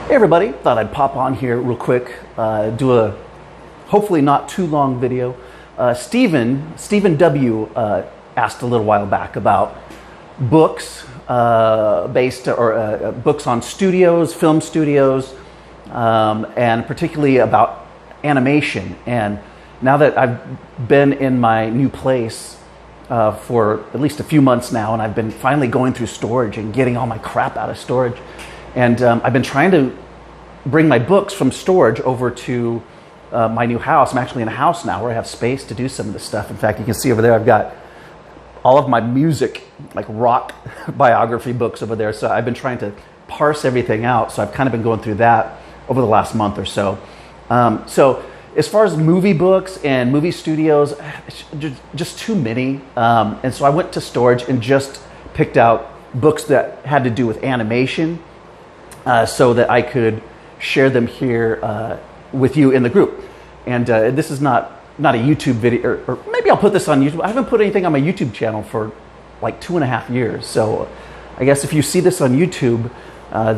Hey everybody, thought I'd pop on here real quick, do a hopefully not too long video. Stephen W. Asked a little while back about books books on studios, film studios, and particularly about animation. And now that I've been in my new place for at least a few months now, and I've been finally going through storage and getting all my crap out of storage. And I've been trying to bring my books from storage over to my new house. I'm actually in a house now where I have space to do some of this stuff. In fact, you can see over there I've got all of my music, like rock biography books over there. So I've been trying to parse everything out. So I've kind of been going through that over the last month or so. So as far as movie books and movie studios, just too many. And so I went to storage and just picked out books that had to do with animation, so that I could share them here with you in the group. And this is not a YouTube video, or maybe I'll put this on YouTube. I haven't put anything on my YouTube channel for like 2.5 years. So I guess if you see this on YouTube,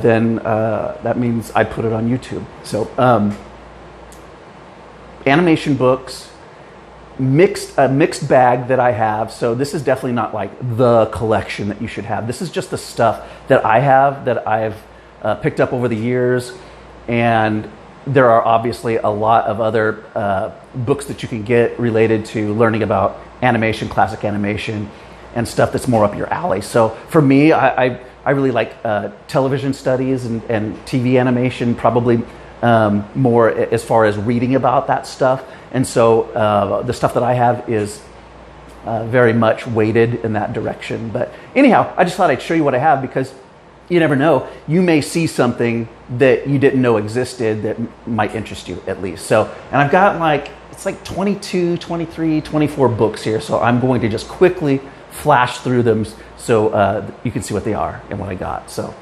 then that means I put it on YouTube. So animation books, mixed bag that I have. So this is definitely not like the collection that you should have. This is just the stuff that I have, that I've picked up over the years. And there are obviously a lot of other books that you can get related to learning about animation, classic animation, and stuff that's more up your alley. So for me, I really like television studies and TV animation, probably more as far as reading about that stuff. And so the stuff that I have is very much weighted in that direction. But anyhow, I just thought I'd show you what I have, because you never know. You may see something that you didn't know existed that might interest you, at least. So, and I've got it's like 22, 23, 24 books here. So I'm going to just quickly flash through them so you can see what they are and what I got. So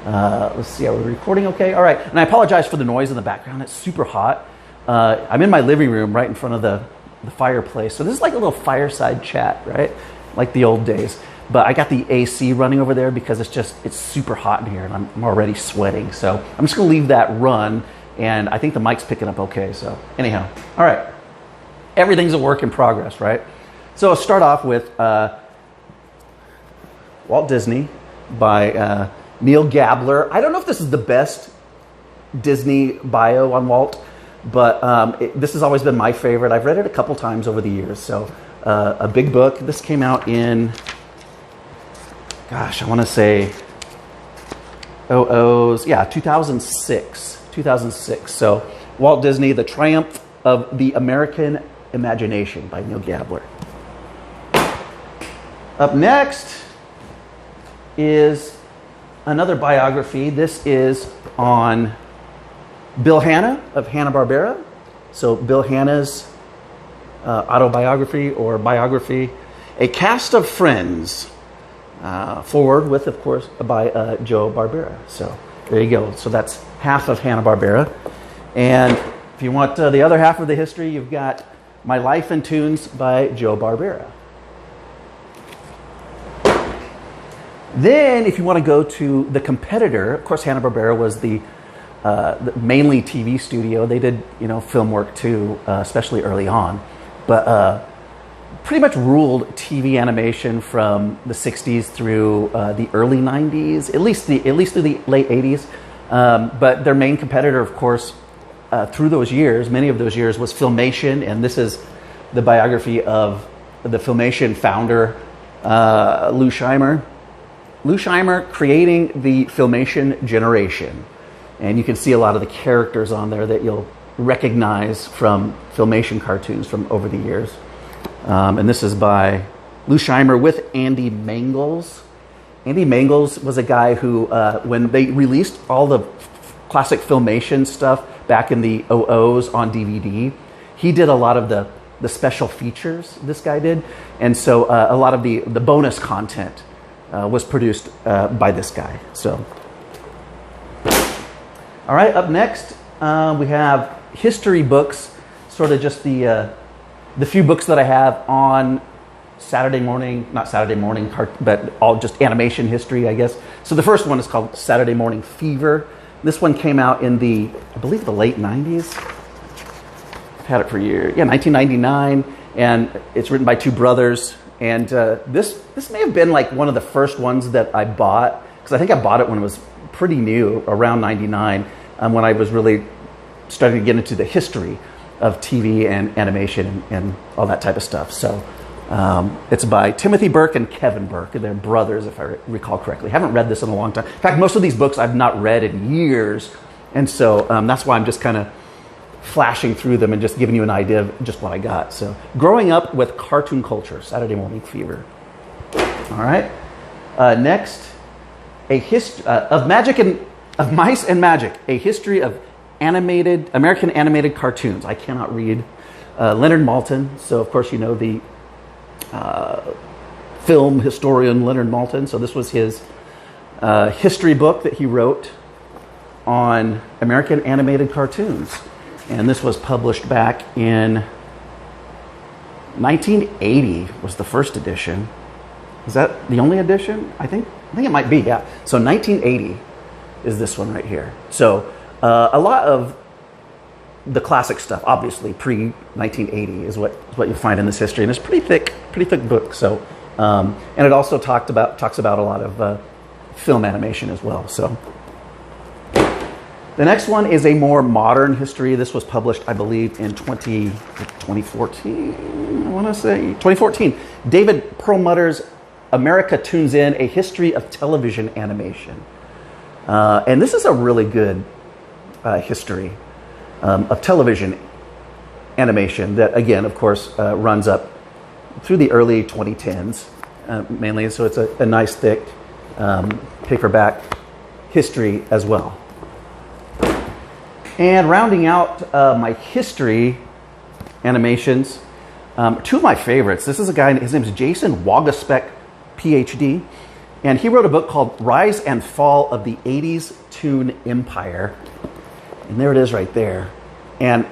let's see, are we recording okay? All right, and I apologize for the noise in the background. It's super hot. I'm in my living room right in front of the fireplace. So this is like a little fireside chat, right? Like the old days. But I got the AC running over there because it's super hot in here and I'm already sweating. So I'm just gonna leave that run, and I think the mic's picking up okay. So anyhow, all right. Everything's a work in progress, right? So I'll start off with Walt Disney by Neil Gabler. I don't know if this is the best Disney bio on Walt, but this has always been my favorite. I've read it a couple times over the years. So a big book. This came out in, gosh, I want to say 2006. 2006. So Walt Disney, The Triumph of the American Imagination by Neil Gabler. Up next is another biography. This is on Bill Hanna of Hanna-Barbera. So Bill Hanna's autobiography or biography, A Cast of Friends. Forward with, of course, by Joe Barbera. So there you go. So that's half of Hanna-Barbera. And if you want the other half of the history, you've got My Life in Tunes by Joe Barbera. Then if you want to go to the competitor, of course, Hanna-Barbera was the mainly TV studio. They did, film work too, especially early on. But pretty much ruled TV animation from the 60s through the early 90s, at least through the late 80s. But their main competitor, of course, through those years, many of those years, was Filmation. And this is the biography of the Filmation founder, Lou Scheimer. Lou Scheimer creating the Filmation generation. And you can see a lot of the characters on there that you'll recognize from Filmation cartoons from over the years. And this is by Lou Scheimer with Andy Mangels. Andy Mangels was a guy who, when they released all the classic Filmation stuff back in the 00s on DVD, he did a lot of the special features, this guy did. And so a lot of the bonus content was produced by this guy. So, all right, up next we have history books, sort of just the few books that I have on not Saturday morning, but all just animation history, I guess. So the first one is called Saturday Morning Fever This one came out in I believe the late 90s. I've had it for years. Yeah, 1999, and it's written by two brothers. And this may have been like one of the first ones that I bought, because I think I bought it when it was pretty new, around 99, when I was really starting to get into the history of TV and animation and all that type of stuff. So it's by Timothy Burke and Kevin Burke. They're brothers, if I recall correctly. Haven't read this in a long time. In fact, most of these books I've not read in years, and so that's why I'm just kind of flashing through them and just giving you an idea of just what I got. So, growing up with cartoon culture, Saturday morning fever. All right. Next, a history of mice and magic. A history of American animated cartoons. I cannot read. Leonard Maltin. So, of course, you know the film historian Leonard Maltin. So this was his history book that he wrote on American animated cartoons. And this was published back in 1980 was the first edition. Is that the only edition? I think it might be, yeah. So 1980 is this one right here. So a lot of the classic stuff, obviously pre-1980, is what you'll find in this history. And it's pretty thick book. So, and it also talks about a lot of film animation as well. So. The next one is a more modern history. This was published, I believe, in 2014. I want to say 2014. David Perlmutter's America Tunes In: A History of Television Animation. And this is a really good history of television animation that, again, of course, runs up through the early 2010s, mainly. So it's a nice, thick paperback history as well. And rounding out my history animations, two of my favorites. This is a guy, his name is Jason Waguespack, PhD, and he wrote a book called Rise and Fall of the 80s Toon Empire. And there it is right there. And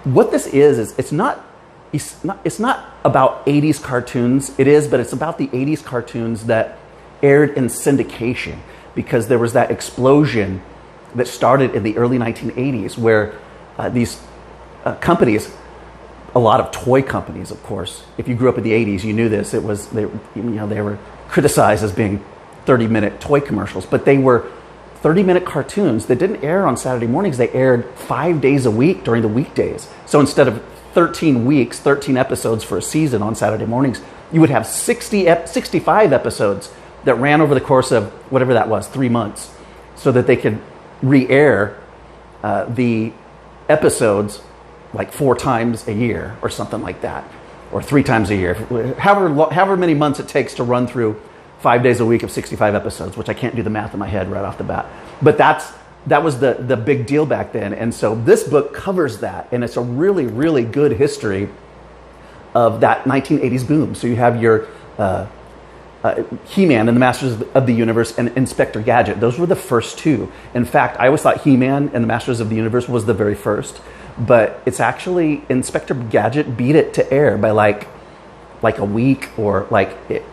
what this is it's not about 80s cartoons. It is, but it's about the 80s cartoons that aired in syndication, because there was that explosion that started in the early 1980s, where these companies, a lot of toy companies, of course. If you grew up in the 80s, you knew this. It was they were criticized as being 30-minute toy commercials, but they were 30-minute cartoons that didn't air on Saturday mornings. They aired 5 days a week during the weekdays. So instead of 13 weeks, 13 episodes for a season on Saturday mornings, you would have 65 episodes that ran over the course of whatever that was, 3 months, so that they could re-air the episodes like 4 times a year or something like that, or 3 times a year, however many months it takes to run through 5 days a week of 65 episodes, which I can't do the math in my head right off the bat. But that was the big deal back then. And so this book covers that, and it's a really, really good history of that 1980s boom. So you have your He-Man and the Masters of the Universe and Inspector Gadget. Those were the first two. In fact, I always thought He-Man and the Masters of the Universe was the very first, but it's actually Inspector Gadget beat it to air by like a week, or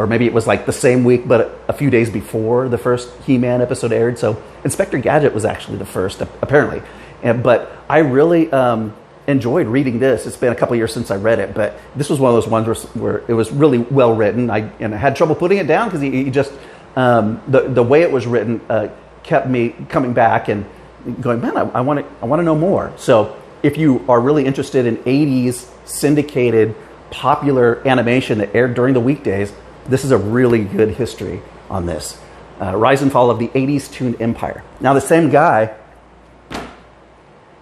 maybe it was like the same week but a few days before the first He-Man episode aired. So Inspector Gadget was actually the first, apparently. But I really enjoyed reading this. It's been a couple of years since I read it, but this was one of those ones where it was really well written. I had trouble putting it down because he just the way it was written kept me coming back and going, man, I want to know more. So if you are really interested in 80s syndicated popular animation that aired during the weekdays, this is a really good history on this. Rise and Fall of the 80s Toon Empire. Now, the same guy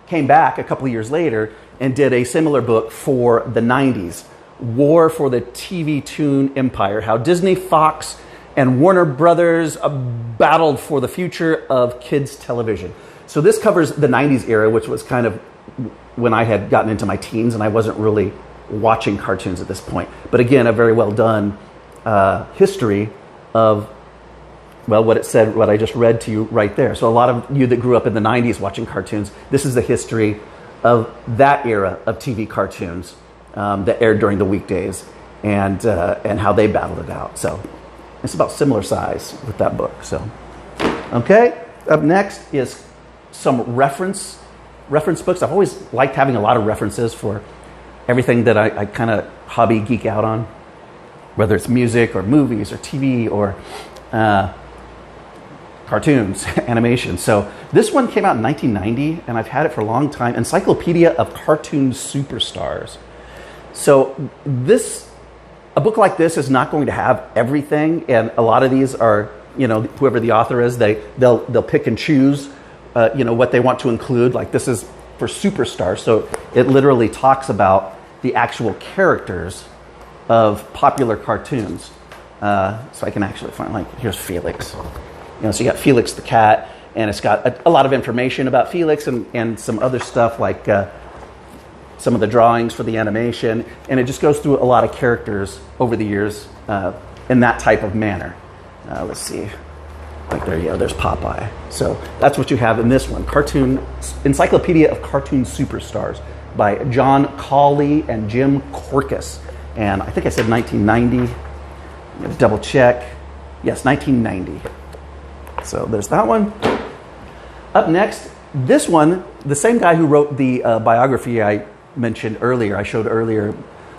came back a couple of years later and did a similar book for the 90s, War for the TV Toon Empire, how Disney, Fox, and Warner Brothers battled for the future of kids television. So this covers the 90s era, which was kind of when I had gotten into my teens and I wasn't really watching cartoons at this point. But again, a very well done history of, well, what it said, what I just read to you right there. So a lot of you that grew up in the 90s watching cartoons, this is the history of that era of TV cartoons that aired during the weekdays and how they battled it out. So it's about similar size with that book. So, okay, up next is some reference books. I've always liked having a lot of references for everything that I kind of hobby geek out on, whether it's music or movies or TV or cartoons, animation. So this one came out in 1990, and I've had it for a long time. Encyclopedia of Cartoon Superstars. So a book like this is not going to have everything, and a lot of these are, whoever the author is, they'll pick and choose, what they want to include. Like this is for superstars, so it literally talks about the actual characters of popular cartoons. So I can actually find, here's Felix. So you got Felix the cat, and it's got a lot of information about Felix and some other stuff like some of the drawings for the animation, and it just goes through a lot of characters over the years in that type of manner. Let's see. There's Popeye. So that's what you have in this one. Encyclopedia of Cartoon Superstars by John Cawley and Jim Corcus. And I think I said 1990. I'm going to double check. Yes, 1990. So there's that one. Up next, this one, the same guy who wrote the biography I mentioned earlier, I showed earlier,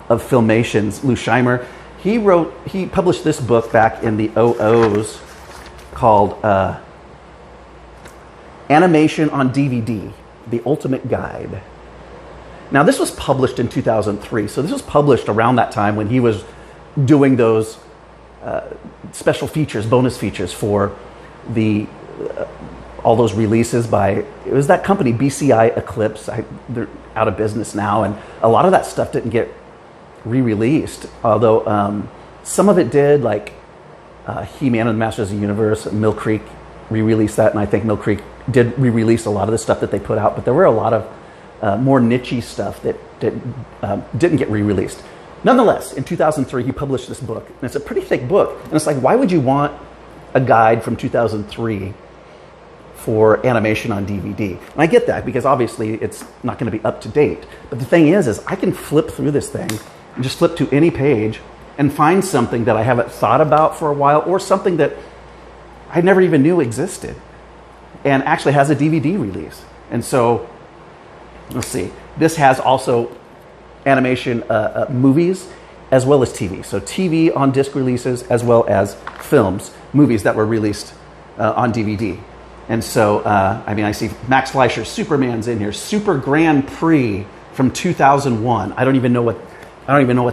of Filmation's, Lou Scheimer, he published this book back in the 00s called Animation on DVD, The Ultimate Guide. Now this was published in 2003, so this was published around that time when he was doing those special features, bonus features for all those releases by, it was that company, BCI Eclipse. They're out of business now, and a lot of that stuff didn't get re-released, although some of it did, like He-Man and the Masters of the Universe. Mill Creek re-released that, and I think Mill Creek did re-release a lot of the stuff that they put out, but there were a lot of more niche-y stuff that didn't get re-released. Nonetheless, in 2003, he published this book, and it's a pretty thick book, and it's like, why would you want a guide from 2003 for animation on DVD? And I get that, because obviously it's not going to be up to date. But the thing is I can flip through this thing and just flip to any page and find something that I haven't thought about for a while, or something that I never even knew existed and actually has a DVD release. And so, let's see, this has also animation movies as well as TV. So TV on disc releases as well as films, movies that were released on DVD. And so, I see Max Fleischer's Superman's in here. Super Grand Prix from 2001. I don't even know what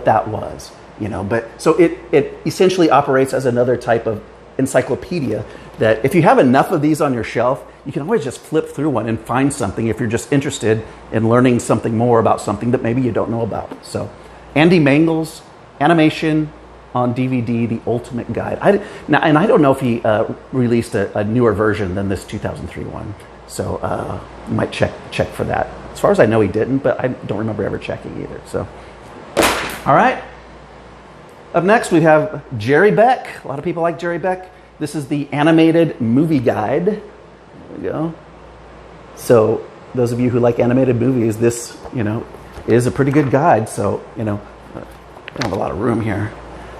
that was, But so it essentially operates as another type of encyclopedia that if you have enough of these on your shelf, you can always just flip through one and find something if you're just interested in learning something more about something that maybe you don't know about. So, Andy Mangel's Animation on DVD, The Ultimate Guide. I don't know if he released a newer version than this 2003 one. So you might check for that. As far as I know, he didn't, but I don't remember ever checking either. So, all right. Up next, we have Jerry Beck. A lot of people like Jerry Beck. This is the Animated Movie Guide. There we go. So those of you who like animated movies, this, is a pretty good guide. So, we don't have a lot of room here.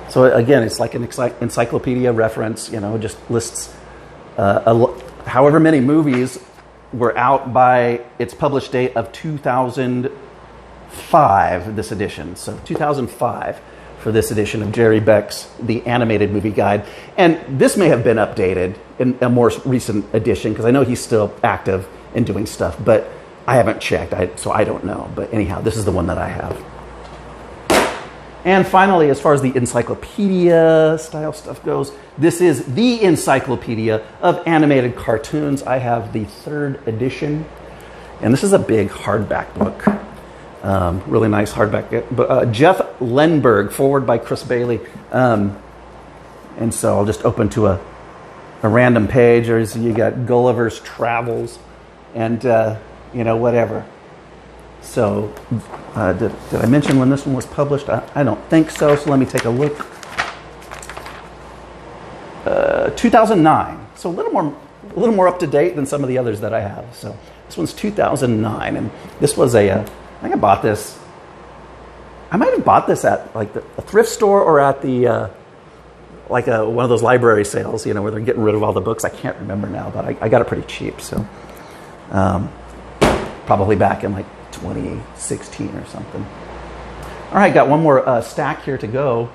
So again, it's like an encyclopedia reference, just lists however many movies were out by its published date of 2005, this edition. So 2005 for this edition of Jerry Beck's The Animated Movie Guide. And this may have been updated in a more recent edition, because I know he's still active and doing stuff, but I haven't checked, so I don't know. But anyhow, this is the one that I have. And finally, as far as the encyclopedia style stuff goes, this is the Encyclopedia of Animated Cartoons. I have the 3rd edition, and this is a big hardback book. Really nice hardback. Jeff Lenberg, forward by Chris Bailey. And so I'll just open to a random page. You got Gulliver's Travels and, whatever. So, did I mention when this one was published? I don't think so, so let me take a look. 2009, so a little more up to date than some of the others that I have. So this one's 2009, and this was I think I bought this. I might have bought this at like a thrift store or at the one of those library sales, where they're getting rid of all the books. I can't remember now, but I got it pretty cheap. So probably back in like 2016 or something. All right, got one more stack here to go.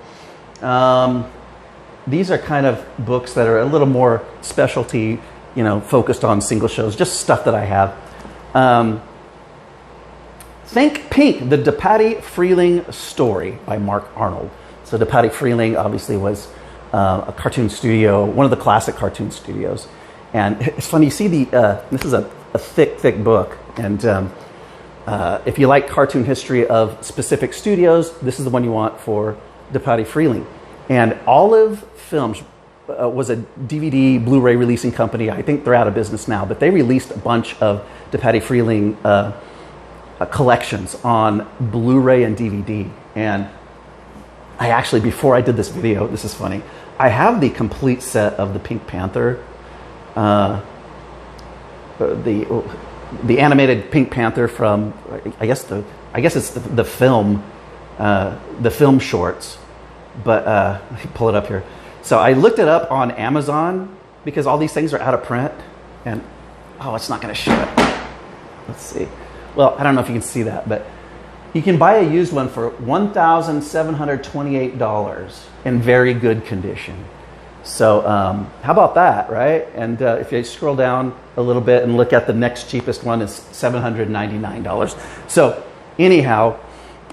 These are kind of books that are a little more specialty, focused on single shows, just stuff that I have. Think Pink, the DePatie Freeling story by Mark Arnold. So DePatie Freeling obviously was a cartoon studio, one of the classic cartoon studios. And it's funny, you see this is a thick book. And if you like cartoon history of specific studios, this is the one you want for DePatie Freeling. And Olive Films was a DVD Blu-ray releasing company. I think they're out of business now, but they released a bunch of DePatie Freeling collections on Blu-ray and DVD. And I actually, before I did this video, this is funny, I have the complete set of the Pink Panther, the animated Pink Panther from, I guess it's the film shorts. But let me pull it up here. So I looked it up on Amazon because all these things are out of print, and it's not going to show it. Let's see. Well, I don't know if you can see that, but you can buy a used one for $1,728 in very good condition. So how about that, right? And if you scroll down a little bit and look at the next cheapest one, is $799. So anyhow,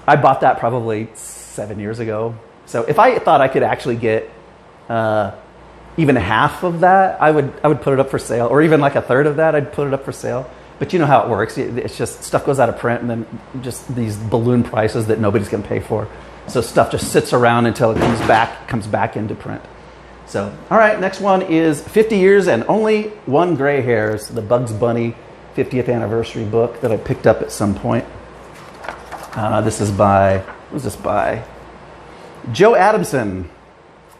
I bought that probably 7 years ago. So if I thought I could actually get even half of that, I would put it up for sale, or even like a third of that, I'd put it up for sale. But you know how it works. It's just stuff goes out of print, and then just these balloon prices that nobody's going to pay for. So stuff just sits around until it comes back into print. So, all right, next one is 50 Years and Only One Gray Hairs, the Bugs Bunny 50th anniversary book that I picked up at some point. This is by Joe Adamson,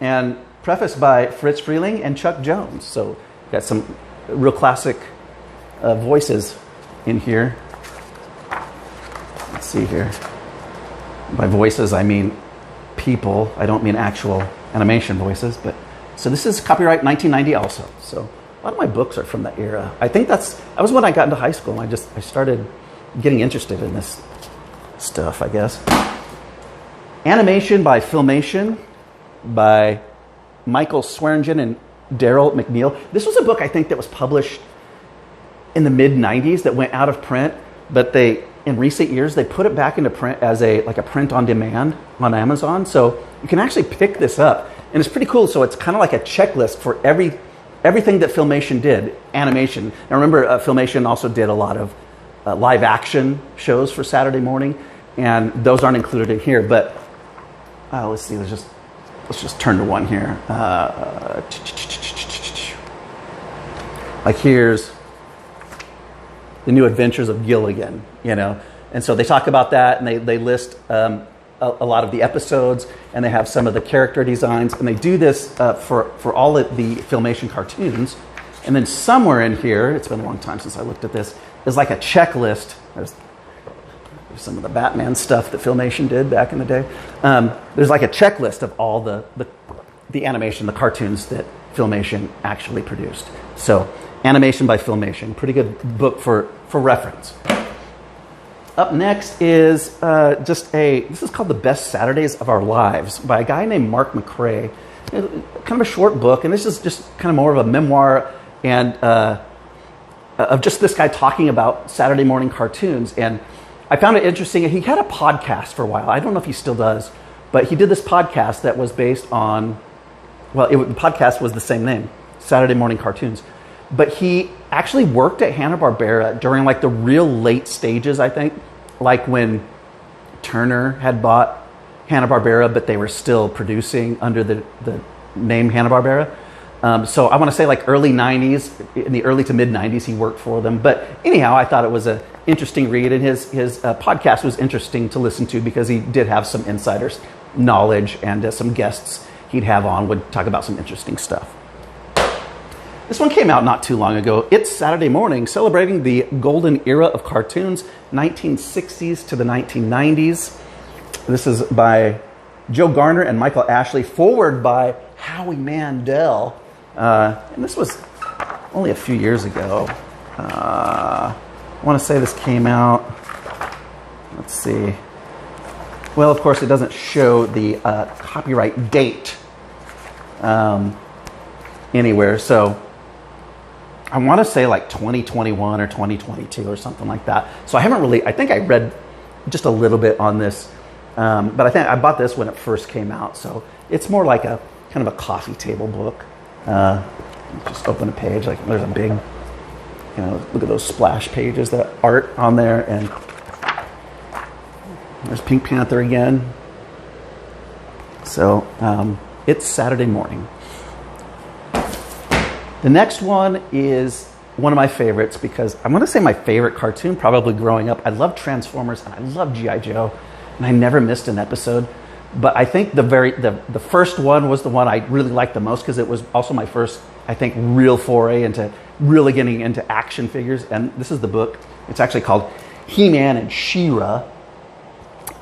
and prefaced by Fritz Freeling and Chuck Jones. So got some real classic voices in here. Let's see here. By voices, I mean people. I don't mean actual animation voices. But so this is copyright 1990 also. So a lot of my books are from that era. I think that was when I got into high school. I started getting interested in this stuff, I guess. Animation by Filmation by Michael Swearingen and Daryl McNeil. This was a book I think that was published in the mid-90s that went out of print, but in recent years they put it back into print as a print on demand on Amazon. So you can actually pick this up, and it's pretty cool. So it's kind of like a checklist for everything that Filmation did, animation. Now remember, Filmation also did a lot of live action shows for Saturday morning, and those aren't included in here. But let's see. Let's just turn to one here. Like here's The New Adventures of Gilligan, and so they talk about that, and they list a lot of the episodes, and they have some of the character designs, and they do this for all of the Filmation cartoons. And then somewhere in here, it's been a long time since I looked at this, is like a checklist. There's some of the Batman stuff that Filmation did back in the day. There's like a checklist of all the animation, the cartoons that Filmation actually produced. So Animation by Filmation, pretty good book for reference. Up next is this is called The Best Saturdays of Our Lives by a guy named Mark McCrae. Kind of a short book, and this is just kind of more of a memoir and of just this guy talking about Saturday morning cartoons. And I found it interesting. He had a podcast for a while. I don't know if he still does, but he did this podcast that was based on, the podcast was the same name, Saturday Morning Cartoons. But he actually worked at Hanna-Barbera during like the real late stages, I think, like when Turner had bought Hanna-Barbera, but they were still producing under the name Hanna-Barbera. So I want to say like early 90s, in the early to mid 90s, he worked for them. But anyhow, I thought it was an interesting read, and his podcast was interesting to listen to because he did have some insiders knowledge, and some guests he'd have on would talk about some interesting stuff. This one came out not too long ago. It's Saturday Morning, celebrating the golden era of cartoons, 1960s to the 1990s. This is by Joe Garner and Michael Ashley, forward by Howie Mandel. And this was only a few years ago. I want to say this came out, let's see. Well, of course, it doesn't show the copyright date anywhere. So I want to say like 2021 or 2022 or something like that. So I haven't really, I think I read just a little bit on this, but I think I bought this when it first came out. So it's more like a kind of a coffee table book. Just open a page, like there's a big, look at those splash pages, that art on there, and there's Pink Panther again. So it's Saturday morning. The next one is one of my favorites because I'm going to say my favorite cartoon probably growing up. I love Transformers and I love G.I. Joe, and I never missed an episode. But I think the first one was the one I really liked the most because it was also my first, I think, real foray into really getting into action figures. And this is the book. It's actually called He-Man and She-Ra,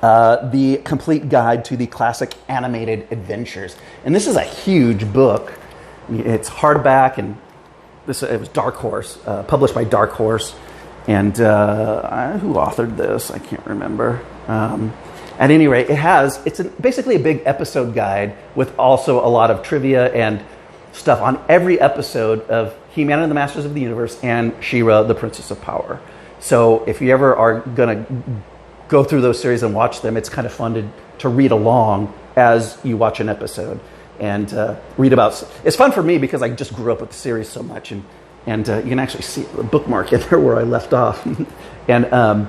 the complete guide to the classic animated adventures. And this is a huge book. It's hardback, and it was Dark Horse, published by Dark Horse. And who authored this? I can't remember. At any rate, it's basically a big episode guide with also a lot of trivia and stuff on every episode of He-Man and the Masters of the Universe and She-Ra, the Princess of Power. So if you ever are going to go through those series and watch them, it's kind of fun to read along as you watch an episode and read about. It's fun for me because I just grew up with the series so much, and you can actually see the bookmark in there where I left off. And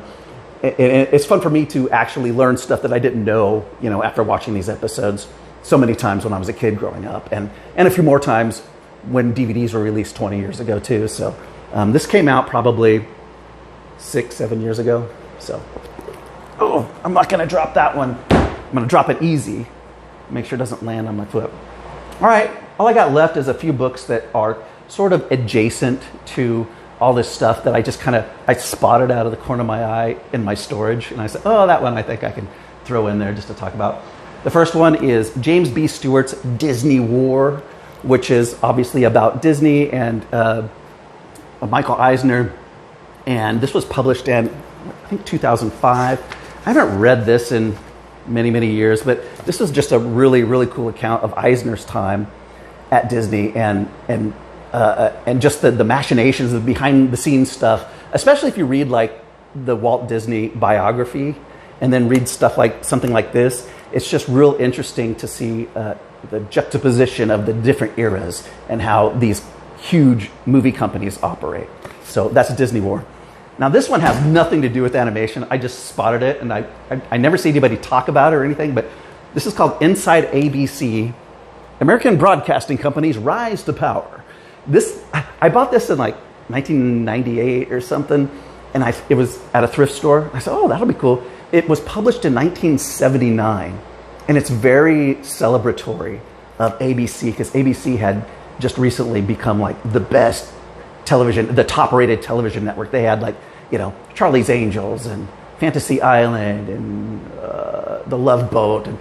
it's fun for me to actually learn stuff that I didn't know, after watching these episodes so many times when I was a kid growing up, and a few more times when DVDs were released 20 years ago too. So this came out probably 6-7 years ago. So, I'm not going to drop that one. I'm going to drop it easy. Make sure it doesn't land on my foot. All right, all I got left is a few books that are sort of adjacent to all this stuff that I spotted out of the corner of my eye in my storage. And I said, that one I think I can throw in there just to talk about. The first one is James B. Stewart's Disney War, which is obviously about Disney and Michael Eisner. And this was published in, I think, 2005. I haven't read this in many, many years, but this is just a really, really cool account of Eisner's time at Disney and just the machinations, the behind the scenes stuff, especially if you read like the Walt Disney biography and then read stuff like something like this. It's just real interesting to see the juxtaposition of the different eras and how these huge movie companies operate. So that's Disney War. Now this one has nothing to do with animation. I just spotted it, and I never see anybody talk about it or anything, but this is called Inside ABC, American Broadcasting Company's Rise to Power. I bought this in like 1998 or something, and it was at a thrift store. I said, that'll be cool. It was published in 1979, and it's very celebratory of ABC because ABC had just recently become like the best television, the top-rated television network. They had like, Charlie's Angels and Fantasy Island and The Love Boat and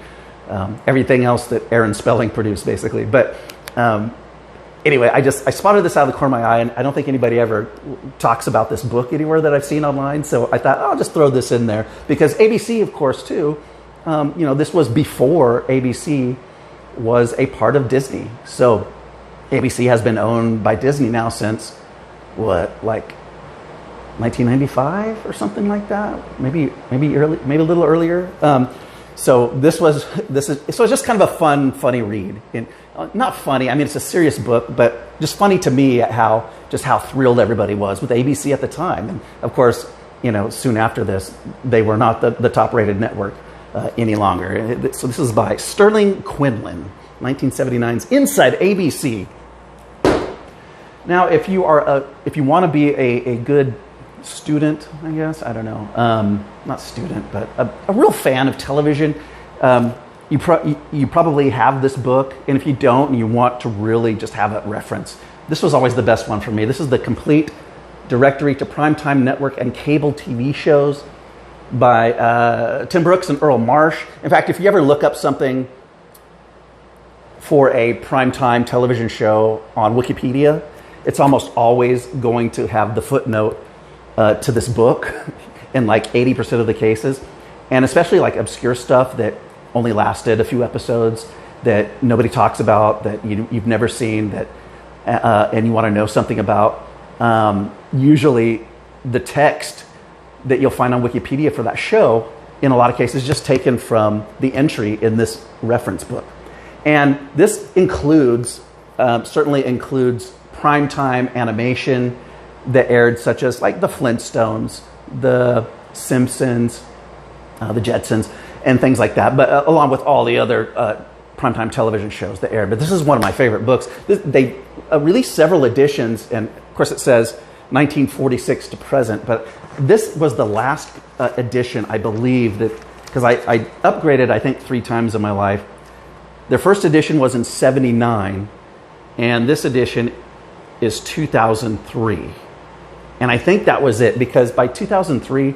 everything else that Aaron Spelling produced, basically. But anyway, I spotted this out of the corner of my eye, and I don't think anybody ever talks about this book anywhere that I've seen online. So I thought, I'll just throw this in there because ABC, of course, too. This was before ABC was a part of Disney. So ABC has been owned by Disney now since like 1995 or something like that. Maybe early, maybe a little earlier. So this was just kind of a funny read. And not funny. I mean, it's a serious book, but just funny to me at how thrilled everybody was with ABC at the time. And of course, soon after this, they were not the top-rated network any longer. So this is by Sterling Quinlan, 1979's Inside ABC. Now, if you want to be a good student, I guess, I don't know, not student, but a real fan of television, you probably have this book, and if you don't and you want to really just have a reference, this was always the best one for me. This is the complete directory to primetime network and cable TV shows by Tim Brooks and Earl Marsh. In fact, if you ever look up something for a primetime television show on Wikipedia, it's almost always going to have the footnote to this book in like 80% of the cases, and especially like obscure stuff that only lasted a few episodes, that nobody talks about, that you've never seen, that and you want to know something about. Usually the text that you'll find on Wikipedia for that show, in a lot of cases, just taken from the entry in this reference book. And this includes, certainly includes primetime animation that aired, such as like the Flintstones, the Simpsons, the Jetsons, and things like that, but along with all the other primetime television shows that aired. But this is one of my favorite books. They released several editions, and of course it says 1946 to present, but this was the last edition, I believe, that, because I upgraded, I think, 3 times in my life. Their first edition was in 79, and this edition is 2003. And I think that was it, because by 2003,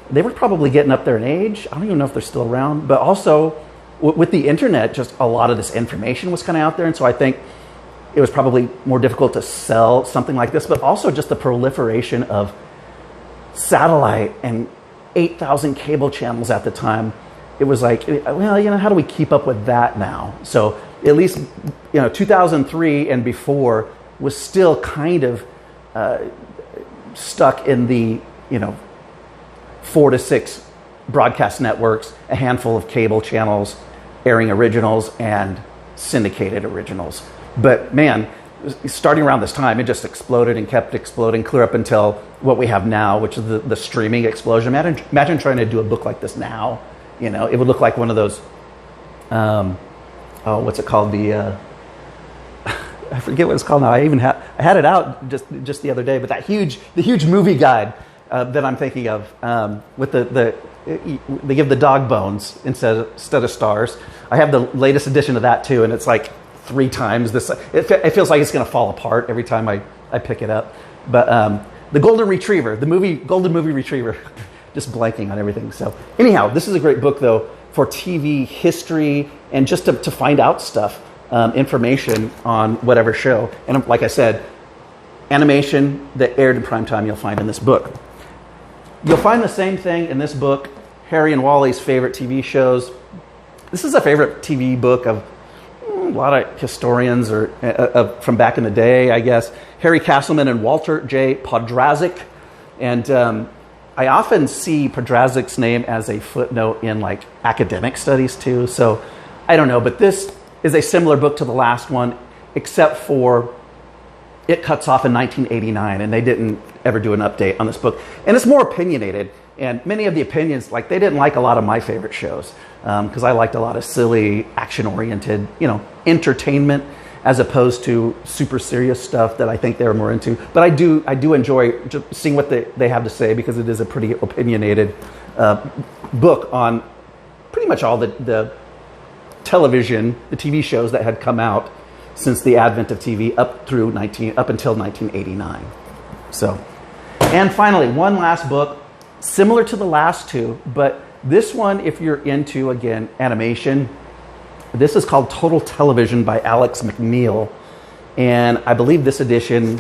they were probably getting up there in age. I don't even know if they're still around, but also with the internet, just a lot of this information was kind of out there, and so I think it was probably more difficult to sell something like this, but also just the proliferation of satellite and 8,000 cable channels at the time. It was like, well, how do we keep up with that now? So at least, 2003 and before was still kind of stuck in the, 4 to 6 broadcast networks, a handful of cable channels airing originals and syndicated originals. But man, starting around this time, it just exploded and kept exploding, clear up until what we have now, which is the streaming explosion. Imagine trying to do a book like this now. It would look like one of those, what's it called? I forget what it's called now. I had it out just the other day, but the huge movie guide that I'm thinking of, with they give the dog bones instead of stars. I have the latest edition of that too, and it's like 3 times this. It feels like it's going to fall apart every time I pick it up. But the Golden Retriever, Golden Movie Retriever, just blanking on everything. So anyhow, this is a great book though for TV history and just to find out stuff, information on whatever show. And like I said, animation that aired in primetime you'll find in this book. You'll find the same thing in this book, Harry and Wally's favorite TV shows. This is a favorite TV book of a lot of historians or from back in the day, I guess. Harry Castleman and Walter J. Podrazik. And I often see Podrazik's name as a footnote in like academic studies too. So I don't know, but this is a similar book to the last one, except for it cuts off in 1989, and they didn't ever do an update on this book. And it's more opinionated, and many of the opinions, like they didn't like a lot of my favorite shows, because I liked a lot of silly, action-oriented, entertainment, as opposed to super serious stuff that I think they were more into. But I do enjoy just seeing what they have to say, because it is a pretty opinionated book on pretty much all the television, the TV shows that had come out since the advent of TV up until 1989. So, and finally, one last book, similar to the last two, but this one, if you're into, again, animation, this is called Total Television by Alex McNeil. And I believe this edition,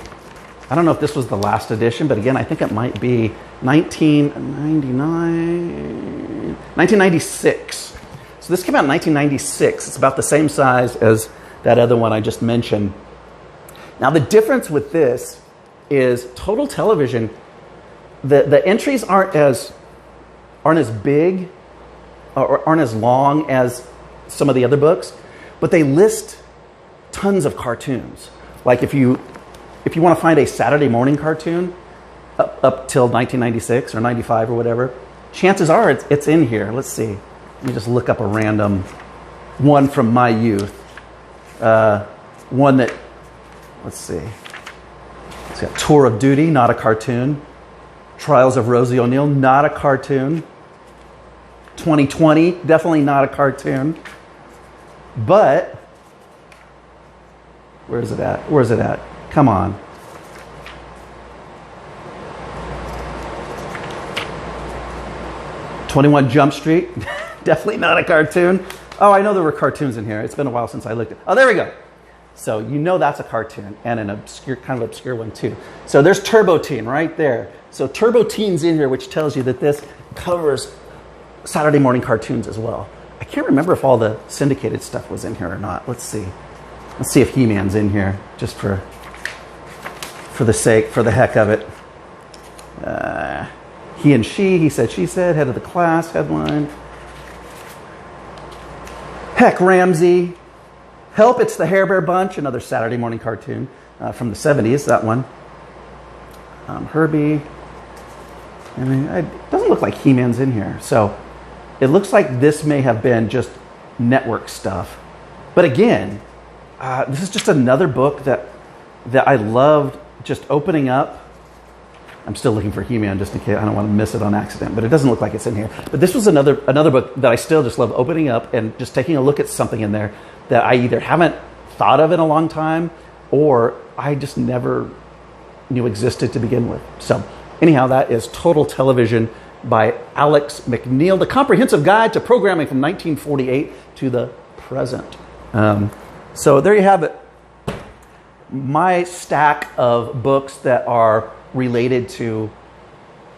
I don't know if this was the last edition, but again, I think it might be 1996. So this came out in 1996. It's about the same size as that other one I just mentioned. Now the difference with this is Total Television, the entries aren't as big or aren't as long as some of the other books, but they list tons of cartoons. Like if you want to find a Saturday morning cartoon up till 1996 or 95 or whatever, chances are it's in here. Let's see. Let me just look up a random one from my youth. One that, let's see. It's got Tour of Duty, not a cartoon. Trials of Rosie O'Neill, not a cartoon. 2020, definitely not a cartoon. But, where's it at? Come on. "21 Jump Street," definitely not a cartoon. Oh, I know there were cartoons in here. It's been a while since I looked at. Oh, there we go. So you know that's a cartoon, and an obscure, kind of obscure one too. So there's Turbo Teen right there. So Turbo Teen's in here, which tells you that this covers Saturday morning cartoons as well. I can't remember if all the syndicated stuff was in here or not. Let's see. Let's see if He-Man's in here, just for the heck of it. He and she, he said, she said, head of the class, headline. Heck, Ramsey. Help, it's the Hair Bear Bunch, another Saturday morning cartoon from the 70s, that one. Herbie. I mean, it doesn't look like He-Man's in here. So it looks like this may have been just network stuff. But again, this is just another book that I loved just opening up. I'm still looking for He-Man just in case I don't want to miss it on accident, but it doesn't look like it's in here. But this was another book that I still just love opening up and just taking a look at something in there that I either haven't thought of in a long time or I just never knew existed to begin with. So anyhow, that is Total Television by Alex McNeil, the comprehensive guide to programming from 1948 to the present. So there you have it. My stack of books that are related to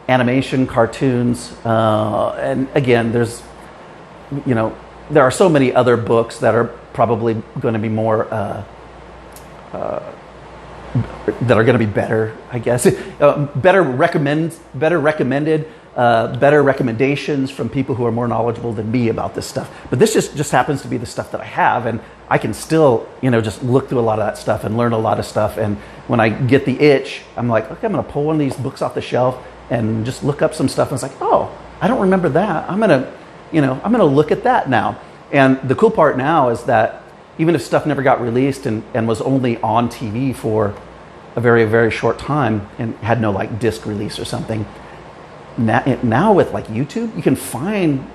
animation, cartoons, and again, there are so many other books that are probably going to be more that are going to be better, I guess. Better recommended, better recommendations from people who are more knowledgeable than me about this stuff. But this just happens to be the stuff that I have, and I can still, just look through a lot of that stuff and learn a lot of stuff. And when I get the itch, I'm like, okay, I'm going to pull one of these books off the shelf and just look up some stuff. And it's like, oh, I don't remember that. I'm going to look at that now. And the cool part now is that even if stuff never got released and was only on TV for a very, very short time and had no like disc release or something, now with like YouTube, you can find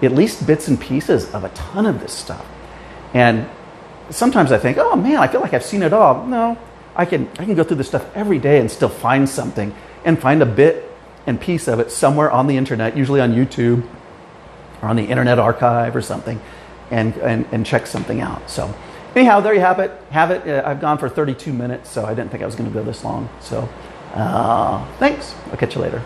at least bits and pieces of a ton of this stuff. And sometimes I think, oh man, I feel like I've seen it all. No, I can go through this stuff every day and still find something and find a bit and piece of it somewhere on the internet, usually on YouTube or on the Internet Archive or something, and check something out. So anyhow, there you have it. I've gone for 32 minutes, so I didn't think I was going to go this long. So thanks. I'll catch you later.